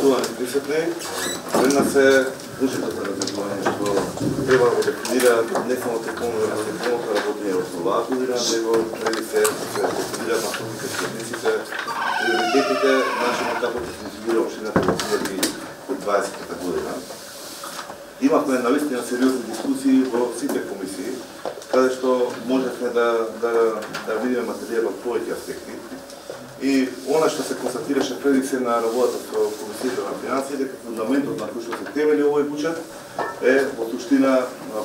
почитувани присутни, пред нас е нужното разгледување што треба да дефинира не само тековното работење во оваа година, него преди се дефинира насоките, стратегиите, приоритетите, начинот како да се функционира општината во 2020 година. Имавме навистина сериозни дискусии во сите комисии, каде што можевме да видиме материјал од повеќе аспекти. И она што се констатираше преди се на работата со Комисијата на финансии, дека фундаментот на кој што се темели овој буџет е во суштина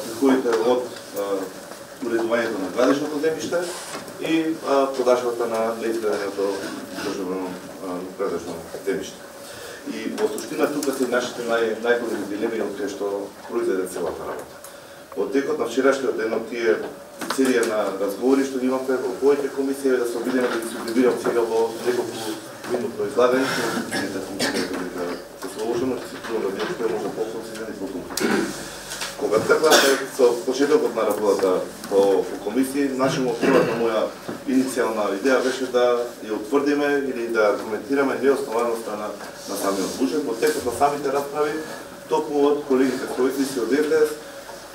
приходите од уредувањето на градишното земјиште и продажбата на неизграденото државно градишно земјиште. И во суштина тука се нашите најголеми дилеми од кои што произведе целата работа. Од текот на вчерашниот ден од тие серија на разговори што имавме во повеќе комисии да се обидеме да ги субдивирам сега во неколку минутно излагање, ќе да функционира да се сложено, ќе се чувам да видите може по-концизирани и по-конкретни. Кога тргнавме со почетокот на работата по комисии, начинот првата моја иницијална идеја беше да ја утврдиме или да аргументираме неоснованоста на самиот буџет. Во текот на самите расправи, токму од колегите Стојчевски од ДСДС,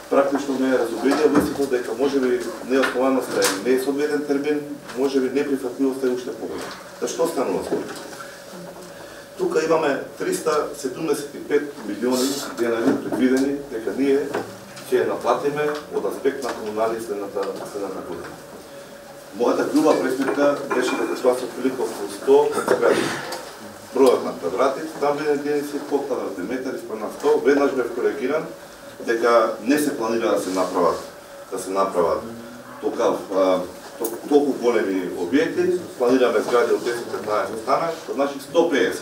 практично ме разубедија во истото дека можеби неоснованоста е несоодветен термин, можеби неприфатливоста е уште поголема. За што станува збор? Тука имаме 375 милиони денари предвидени дека ние ќе наплатиме од аспект на комунални следната година. Мојата груба пресметка беше дека тоа се прилика околу 100 згради. Бројот на квадрати, стамбени единици по квадратни метри спрема 100, веднаш бев коригиран дека не се планира да се направат толку големи објекти, планираме згради од 10-15 стана, што значи 150.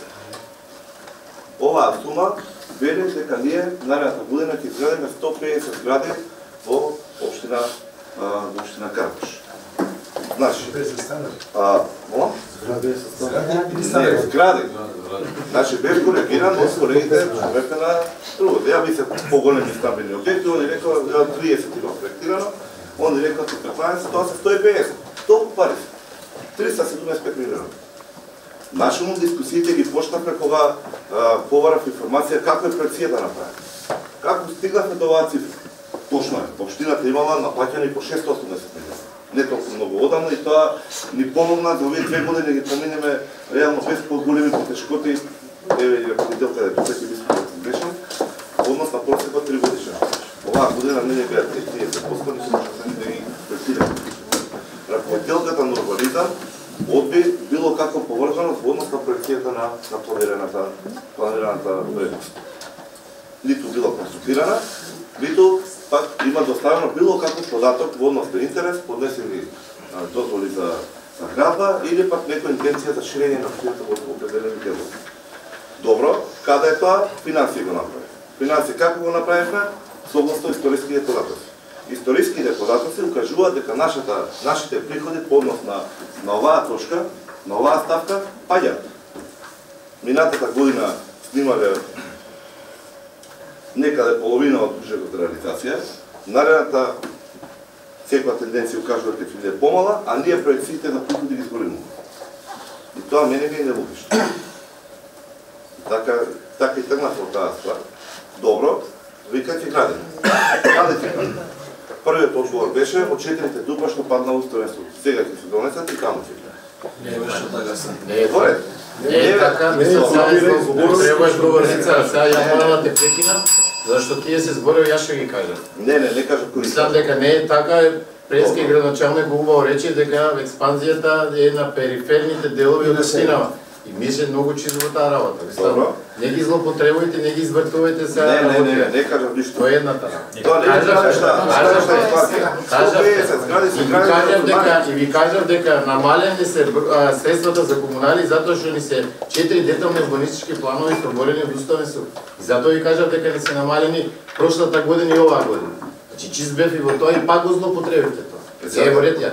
Оваа сума вели дека ние наредната година ќе изградиме 150 згради во општина Карпуш. Значи, згради. Значи, бев коригиран од колегите што бевме на другото. Ја би се поголеми стамбени објекти, они рекоа 30 има проектирано, они рекоа 15, тоа се 150. Толку пари се. 375 милиона. Начинот дискусиите ги почнавме кога побарав информација како е проекцијата направена. Како стигнавме до оваа цифра? Точно е, општината имала наплаќани по 680 милиона. Не толку многу одамно и тоа ни помогна за овие 2 години да ги поминеме реално без поголеми потешкоти, еве ръководителка е тука ќе би грешен, однос на просекот 3 годишен. Оваа година не беа 30%, не се може да ги проектираме. Ръководителката на урбанизам одби било како поврзаност во однос на проекцијата на планираната вредност. Ниту била консултирана, ниту пак има доставено било каков податок во однос на интерес, поднесени дозволи за градба или пак некоја интенција за ширење на општината во определени делови. Добро, каде е тоа? Финансии го направи. Финансии како го направивме? Согласно историските податоци. Историските податоци укажуваат дека нашите приходи по однос на оваа точка, на оваа ставка, паѓаат. Минатата година снимале некаде половина од буџетот реализација, наредната секоја тенденција укажува дека е помала, а ние проекциите на приходи ги зголемуваме. И тоа мене ми е нелогично. Така и тргнав од таа ствар. Добро, вика ќе градиме. Каде ќе градиме? Првиот одговор беше од 4 дупа што паднало уставен суд. Сега ќе се донесат и каму ќе градиме. Не беше така се. Не е поред. Не е така, мислам, требаш говорница, сега ја мора да те прекинам, зашто тие се зборил, јас ќе ги кажам. Не кажа кој. Мислам дека не е така, прески градоначалник убаво рече дека експанзијата е на периферните делови од општинава. И мише многу чисто во таа работа. Мислам, не ги злоупотребувајте, не ги извртувате сега. Не кажам ништо. Тоа е едната работа. Тоа не и ви кажав дека намалени се средствата за комунали затоа што ни се 4 детални урбанистички планови проборени од Уставен суд. И затоа ви кажав дека не се намалени прошлата година и оваа година. Значи чист бев и во тоа и пак го злоупотребите тоа. Е во ред ја.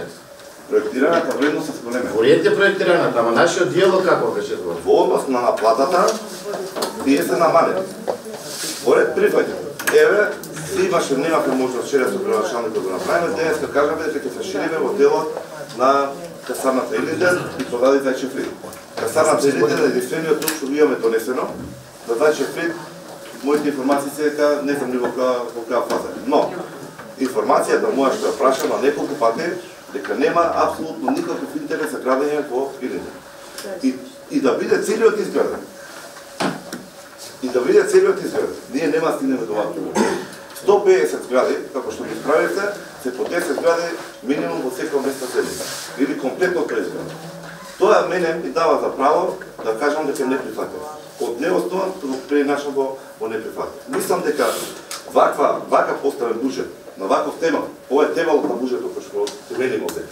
Проектираната вредност е зголемена. Во ред е проектираната, ама нашиот диалог како беше збор? Во однос на наплатата, тие се намалени. Во ред прифаќаме. Еве, немавме можност вчера со градоначалникот да го направиме, денеска кажаме дека ќе се шириме во делот на касарната Илинден и подади Зајчев Рид. Касарната Илинден е единствениот труп што имаме донесено за 25 моите информации се дека не знам ни во која фаза. Но информацијата моја што ја прашам на неколку пати дека нема апсолутно никаков интерес за градење во Илинден. И да биде целиот изграден. Ние нема стигнеме до оваа. 150 згради, како што ги справите, се по 10 згради минимум во секој место седица. Или комплетно презград. Тоа мене ми дава за право да кажам дека не прифатив. Од неоснован го преиначам во неприфатив. Мислам дека вака поставен буџет, на ваков тема, ова е темалот на буџетот кој што теменимо се,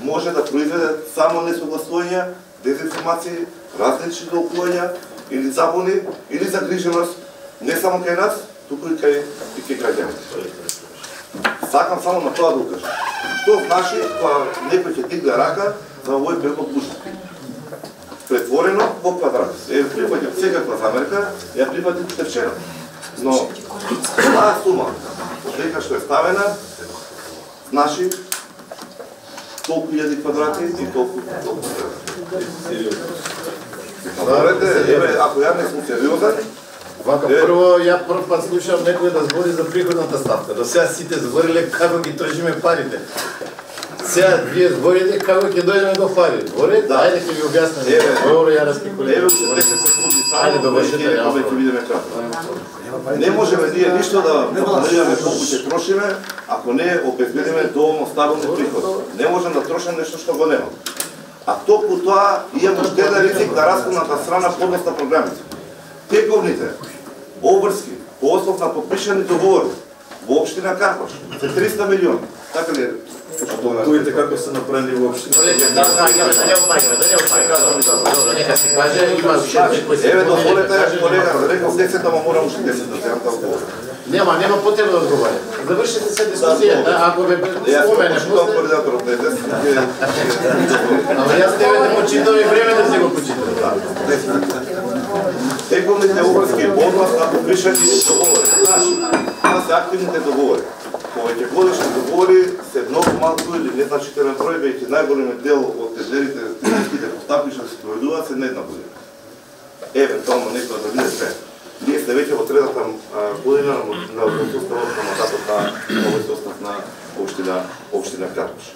може да произведе само несогласувања, дезинформации, различни толкувања или забуни, или загриженост, не само кај нас, туку и кај граѓаните. Сакам само на тоа да укажам. Што значи кога некој ќе дигне рака за овој предлог буџет? Претворено во квадрат. Прифаќам секаква замерка, ја прифатите вчера. Но таа сума, дека што е ставена, значи толку илјади квадрати и толку ако ја не сум сериозен, вака прво ја прв пат слушам некој да збори за приходната ставка. До сега сите збориле како ги тржиме парите. Сега вие зборите како ќе дојдеме до пари. Зборите, ајде ќе ви објаснам. Добро ја распекулирам. Ајде довршете, ќе видиме кратко. Не можеме ние ништо да планираме колку ќе трошиме ако не обезбедиме доволно стабилни приходи. Не можем да трошиме нешто што го нема. А толку тоа имаме штеден ризик на расходната страна поднос на програмите. Тековните, обврски, по основ на подпишани договори во општина Карпаш се 300 милиони. Така ли е? Коите како се направени во општина? Да не опаѓаме. Добро, нека се каже, има уште некој се. Еве дозволете, колега, реков 10, ама морам уште 10 да земам таа одговор. Нема потреба да одговаря. Завршете се дискусијата, ако ме спомене после. Координаторот на ЕДЕС. Ама јас тебе да почитам и време да се го почитам. Тековните обврски однос на подпишани договори. Значи, това се активните договори. Повеќе годишни договори се многу малку или незначителен број, веќе најголемиот дел од тендерите постапки што се проведуваат се на една година. Евентуално некоја да биде две. Ние сте веќе во третата година на составот на мандатот на овој состав на општина Карпаш.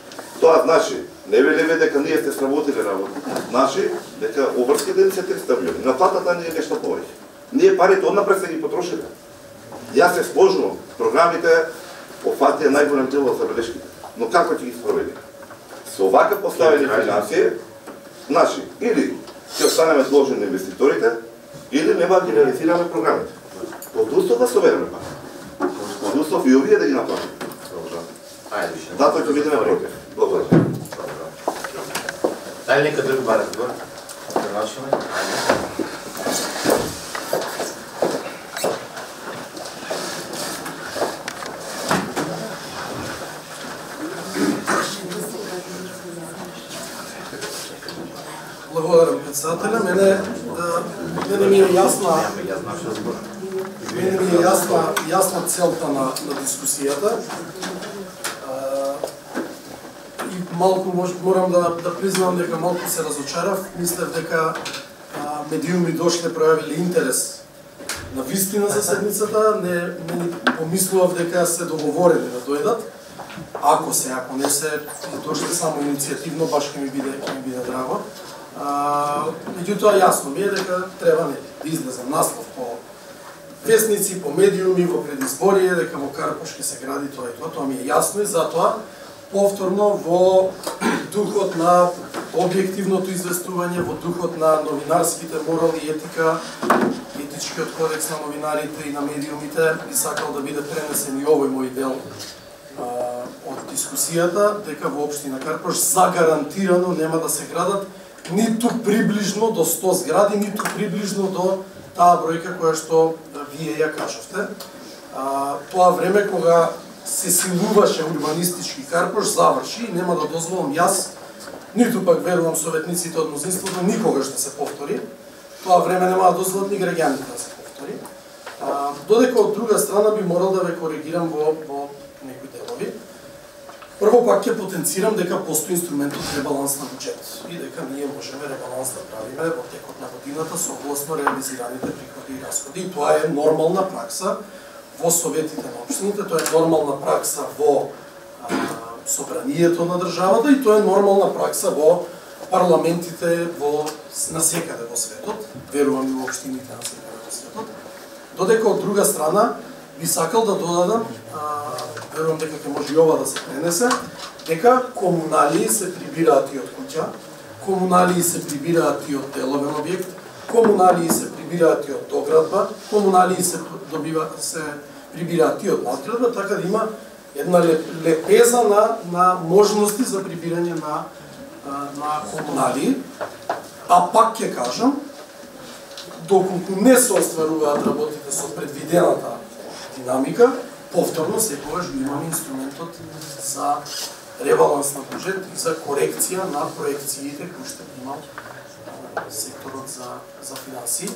Тоа значи, не велиме дека ние сте сработили работа. Значи, дека обврските се 300 милиони. На платата ни е нешто повеќе. Ние парите однапред се ги потрошиле. Јас се сложувам. Програмите офатија најголем дел од забелешките. Но како ќе ги спроведи? Со овака поставени финансии, значи, или ќе останеме должни на инвеститорите, или нема да ги реализираме програмите. Под услов да собереме пак. Под услов и овие да ги направиме. Затоа ќе видиме против. Благодарам. Дали нека друг бар разбор? Благодарам, председателя. Мене ми е јасна целта на дискусијата. И малку морам да признам дека малку се разочарав. Мислев дека медиуми дошле пројавиле интерес на вистина за седницата. Не помислував дека се договорени да дојдат. Ако не се дошле само иницијативно, баш ќе ми биде драго. Меѓутоа јасно ми е дека треба да излезем наслов по вестници, по медиуми, во предизборие, дека во Карпаш ќе се гради тоа и тоа. Тоа ми е јасно и затоа повторно во духот на објективното известување, во духот на новинарските морали и етика, етичкиот кодекс на новинарите и на медиумите, би сакал да биде пренесен и овој мој дел од дискусијата, дека во општина Карпаш загарантирано нема да се градат ниту приближно до 100 згради, ниту приближно до таа бројка која што вие ја кажавте. Тоа време кога се силуваше урбанистички Карпаш заврши и нема да дозволам јас, ниту пак верувам советниците од мнозинството, никогаш да се повтори. Тоа време нема да дозволат ни граѓаните да се повтори. Додека од друга страна би морал да ве коригирам во некои делови. Прво пак ќе потенцирам дека постои инструментот ребаланс на буџет и дека ние можеме ребаланс да правиме во текот на годината согласно реализираните приходи и расходи. И тоа е нормална пракса во советите на општините, тоа е нормална пракса во собранието на државата и тоа е нормална пракса во парламентите насекаде во светот, верувам и во општините насекаде во светот. Додека од друга страна би сакал да додадам, верувам дека ќе може и ова да се пренесе, дека комуналии се прибираат и од куќа, комуналии се прибираат и од деловен објект, комуналии се прибираат и од доградба, комуналии се прибираат и од надградба, така да има една лепеза на можности за прибирање на комуналии, а пак ќе кажам, доколку не се остваруваат работите со предвидената динамика, повторно секогаш го имаме инструментот за ребаланс на буџет и за корекција на проекциите кои што има секторот за финансии.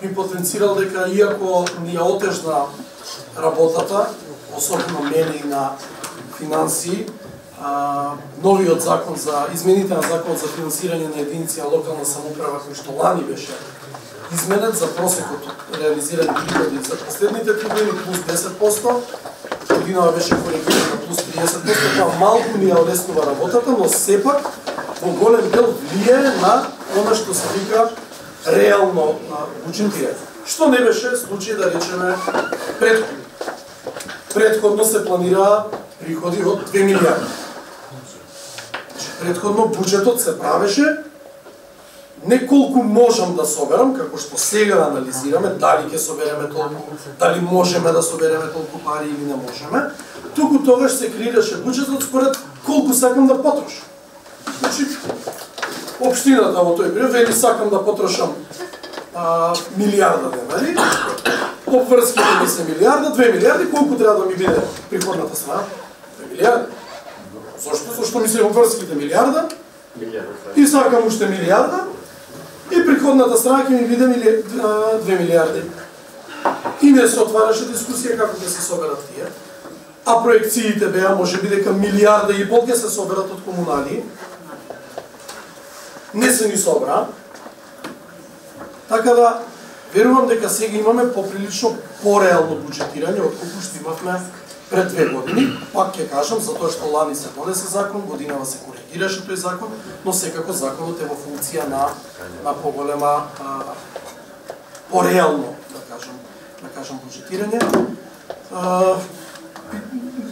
Би потенцирал дека иако ни ја отежна работата, особено мене и на финансии, новиот закон за измените на законот за финансирање на единици на локална самоуправа кој што лани беше изменет за просекот реализирани приходи за последните 3 години плюс 10%, годинава беше коригирана плюс 30%, тоа малку ни ја олеснува работата, но сепак во голем дел влијае на она што се вика реално буџетирање. Што не беше случај, да речеме, претходно. Претходно се планираа приходи од 2 милиарди. Претходно буџетот се правеше не колку можам да соберам, како што сега анализираме, дали ќе собереме толку, дали можеме да собереме толку пари или не можеме, туку тогаш се креираше буџетот според колку сакам да потрошам. Значи, општината во тој период вели сакам да потрошам милиарда денари, обврските ми се милиарда, 2 милиарди, колку треба да ми биде приходната страна? 2 милиарди. Зошто? Зошто ми се обврските милиарда и сакам уште милиарда и приходната страна ќе ми биде 2 милиарди. И не се отвараше дискусија како ќе се соберат тие. А проекциите беа можеби дека милиарда и пол ќе се соберат од комуналии. Не се ни собра. Така да, верувам дека сега имаме поприлично пореално буџетирање од колку што имавме пред 2 години. Пак ќе кажам, затоа што лани се донесе закон, годинава се коригираше тој закон, но секако законот е во функција на поголема, пореално, да кажам, буџетирање.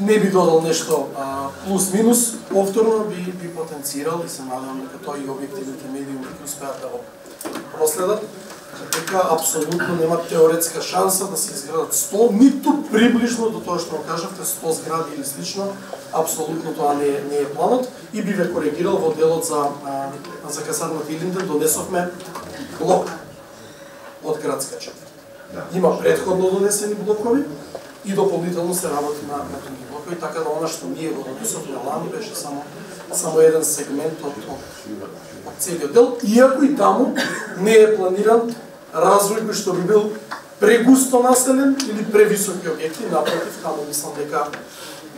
Не би додал нешто плюс-минус, повторно би потенцирал и се надевам дека тоа и објективните медиуми ќе успеат да го проследат, дека апсолутно нема теоретска шанса да се изградат 100, ниту приближно до тоа што кажавте, 100 згради или слично, апсолутно тоа не е планот и би ве коригирал во делот за касарната Илинден, донесовме блок од градска четврт. Има претходно донесени блокови и дополнително се работи на други блокови, така да она што ние го донесовме лани беше само еден сегмент од целиот дел, иако и таму не е планиран развој кој што би бил прегусто населен или превисоки објекти, напротив, таму мислам дека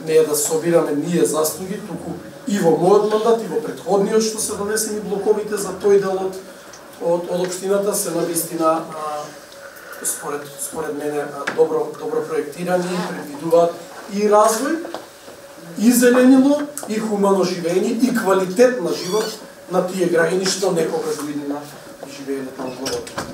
не е да собираме ние заслуги, туку и во мојот мандат и во претходниот што се донесени блоковите за тој дел од општината се навистина според мене добро проектирани, предвидуваат и развој, и зеленило, и хумано живење, и квалитет на живот на тие граѓани што некогаш го живееле таму во